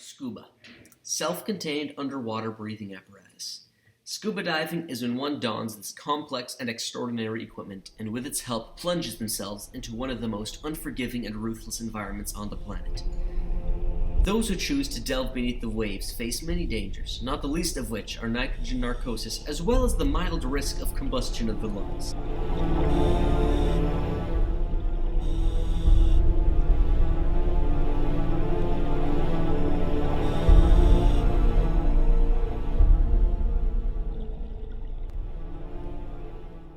Scuba. Self-contained underwater breathing apparatus. Scuba diving is when one dons this complex and extraordinary equipment and with its help plunges themselves into one of the most unforgiving and ruthless environments on the planet. Those who choose to delve beneath the waves face many dangers, not the least of which are nitrogen narcosis as well as the mild risk of combustion of the lungs.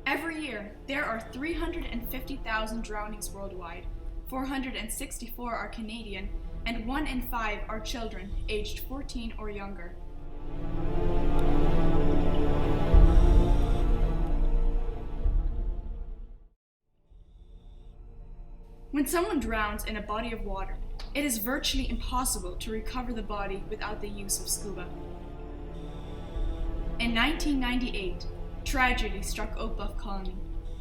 Every year, there are 350,000 drownings worldwide, 464 are Canadian, and 1 in 5 are children aged 14 or younger. When someone drowns in a body of water, it is virtually impossible to recover the body without the use of scuba. In 1998, tragedy struck Oak Bluff Colony.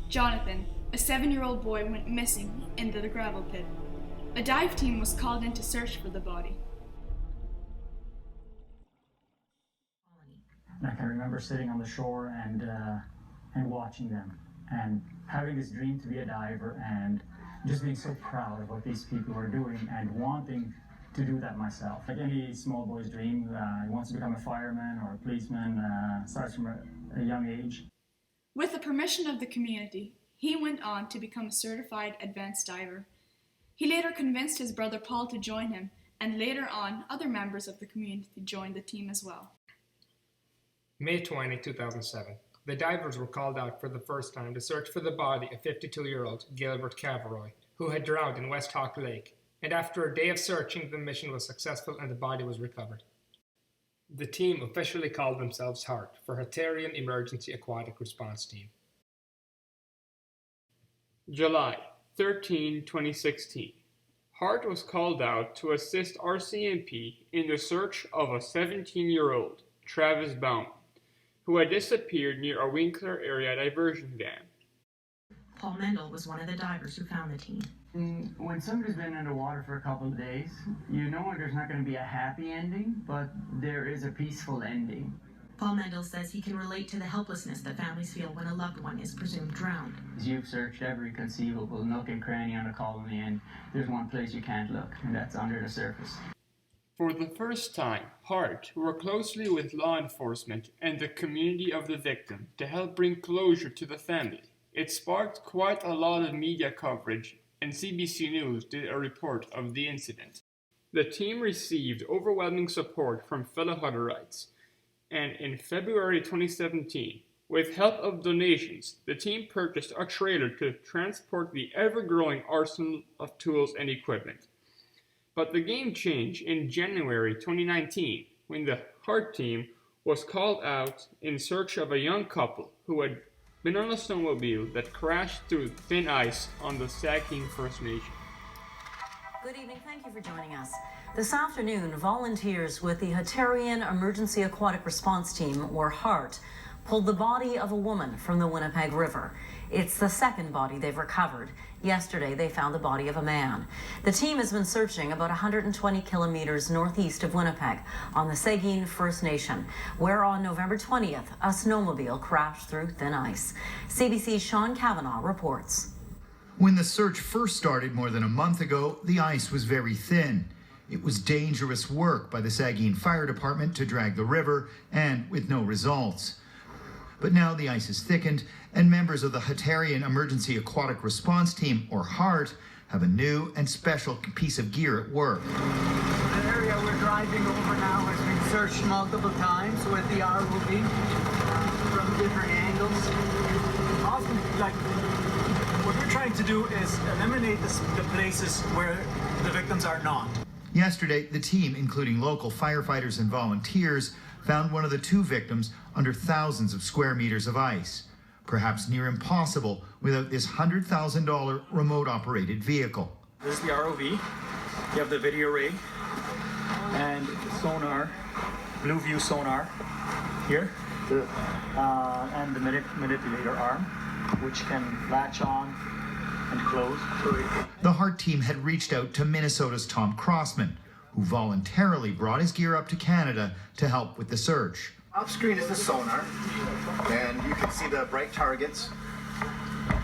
Jonathan, a 7-year-old boy, went missing in the gravel pit. A dive team was called in to search for the body. I can remember sitting on the shore and watching them and having this dream to be a diver and just being so proud of what these people are doing and wanting to do that myself. Like any small boy's dream, he wants to become a fireman or a policeman, starts from a young age. With the permission of the community, he went on to become a certified advanced diver. He later convinced his brother Paul to join him, and later on, other members of the community joined the team as well. May 20, 2007. The divers were called out for the first time to search for the body of 52-year-old Gilbert Cavaroy, who had drowned in West Hawk Lake, and after a day of searching, the mission was successful and the body was recovered. The team officially called themselves HART, for Hatarian Emergency Aquatic Response Team. July 13, 2016. HART was called out to assist RCMP in the search of a 17-year-old, Travis Bauman, who had disappeared near a Winkler area diversion dam. Paul Mendel was one of the divers who found the team. When somebody's been underwater for a couple of days, you know there's not going to be a happy ending, but there is a peaceful ending. Paul Mendel says he can relate to the helplessness that families feel when a loved one is presumed drowned. You've searched every conceivable nook and cranny on the colony, and there's one place you can't look, and that's under the surface. For the first time, HART worked closely with law enforcement and the community of the victim to help bring closure to the family. It sparked quite a lot of media coverage, and CBC News did a report of the incident. The team received overwhelming support from fellow Hutterites, and in February 2017, with help of donations, the team purchased a trailer to transport the ever-growing arsenal of tools and equipment. But the game changed in January 2019, when the HART team was called out in search of a young couple who had been on a snowmobile that crashed through thin ice on the Saugeen First Nation. Good evening, thank you for joining us. This afternoon, volunteers with the Hatarian Emergency Aquatic Response Team, or HART, pulled the body of a woman from the Winnipeg River. It's the second body they've recovered. Yesterday, they found the body of a man. The team has been searching about 120 kilometers northeast of Winnipeg on the Saugeen First Nation, where on November 20th, a snowmobile crashed through thin ice. CBC's Sean Cavanaugh reports. When the search first started more than a month ago, the ice was very thin. It was dangerous work by the Saugeen Fire Department to drag the river, and with no results. But now the ice has thickened, and members of the Hatarian Emergency Aquatic Response Team, or HART, have a new and special piece of gear at work. The area we're driving over now has been searched multiple times with the ROV from different angles. Often, what we're trying to do is eliminate the places where the victims are not. Yesterday, the team, including local firefighters and volunteers, found one of the two victims under thousands of square meters of ice. Perhaps near impossible without this $100,000 remote-operated vehicle. This is the ROV. You have the video rig and sonar, blue view sonar here, and the manipulator arm, which can latch on and close. The HART team had reached out to Minnesota's Tom Crossman, who voluntarily brought his gear up to Canada to help with the search. Off screen is the sonar, and you can see the bright targets.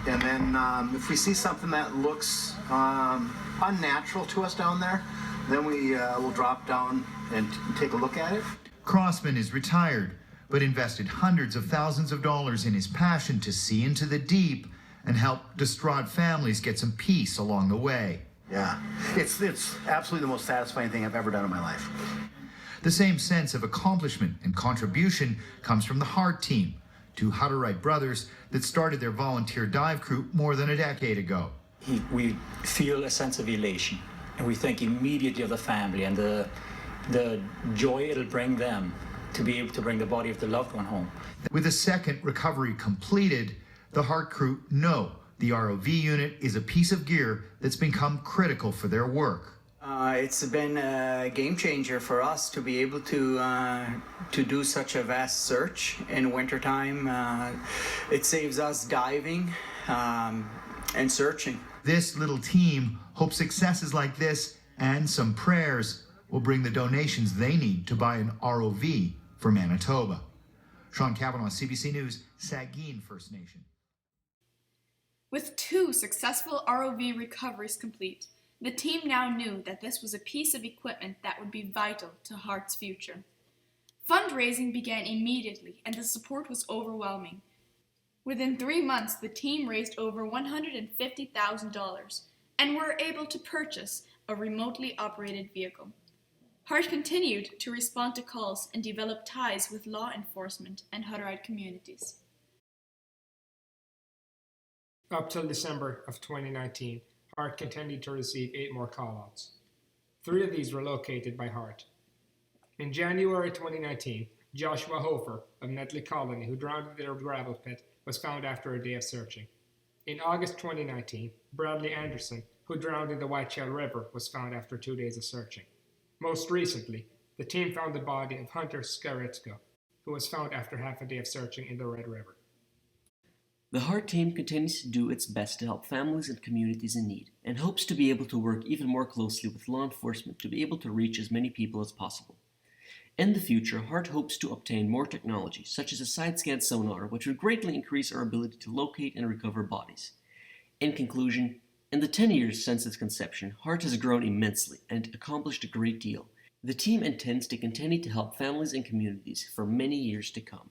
And then if we see something that looks unnatural to us down there, then we will drop down and take a look at it. Crossman is retired, but invested hundreds of thousands of dollars in his passion to see into the deep and help distraught families get some peace along the way. Yeah, it's absolutely the most satisfying thing I've ever done in my life. The same sense of accomplishment and contribution comes from the Hart team, two Hutterite brothers that started their volunteer dive crew more than a decade ago. We feel a sense of elation, and we think immediately of the family and the joy it'll bring them to be able to bring the body of the loved one home. With a second recovery completed, the Hart crew know the ROV unit is a piece of gear that's become critical for their work. It's been a game changer for us to be able to do such a vast search in wintertime. It saves us diving and searching. This little team hopes successes like this and some prayers will bring the donations they need to buy an ROV for Manitoba. Sean Cavanaugh, CBC News, Saugeen First Nation. With 2 successful ROV recoveries complete, the team now knew that this was a piece of equipment that would be vital to Hart's future. Fundraising began immediately, and the support was overwhelming. Within 3 months, the team raised over $150,000 and were able to purchase a remotely operated vehicle. Hart continued to respond to calls and develop ties with law enforcement and Hutterite communities. Up till December of 2019, Hart continued to receive 8 more callouts. 3 of these were located by Hart. In January 2019, Joshua Hofer of Netley Colony, who drowned in their gravel pit, was found after a day of searching. In August 2019, Bradley Anderson, who drowned in the Whiteshell River, was found after 2 days of searching. Most recently, the team found the body of Hunter Skaritsko, who was found after half a day of searching in the Red River. The Hart team continues to do its best to help families and communities in need, and hopes to be able to work even more closely with law enforcement to be able to reach as many people as possible. In the future, Hart hopes to obtain more technology, such as a side-scan sonar, which would greatly increase our ability to locate and recover bodies. In conclusion, in the 10 years since its conception, Hart has grown immensely and accomplished a great deal. The team intends to continue to help families and communities for many years to come.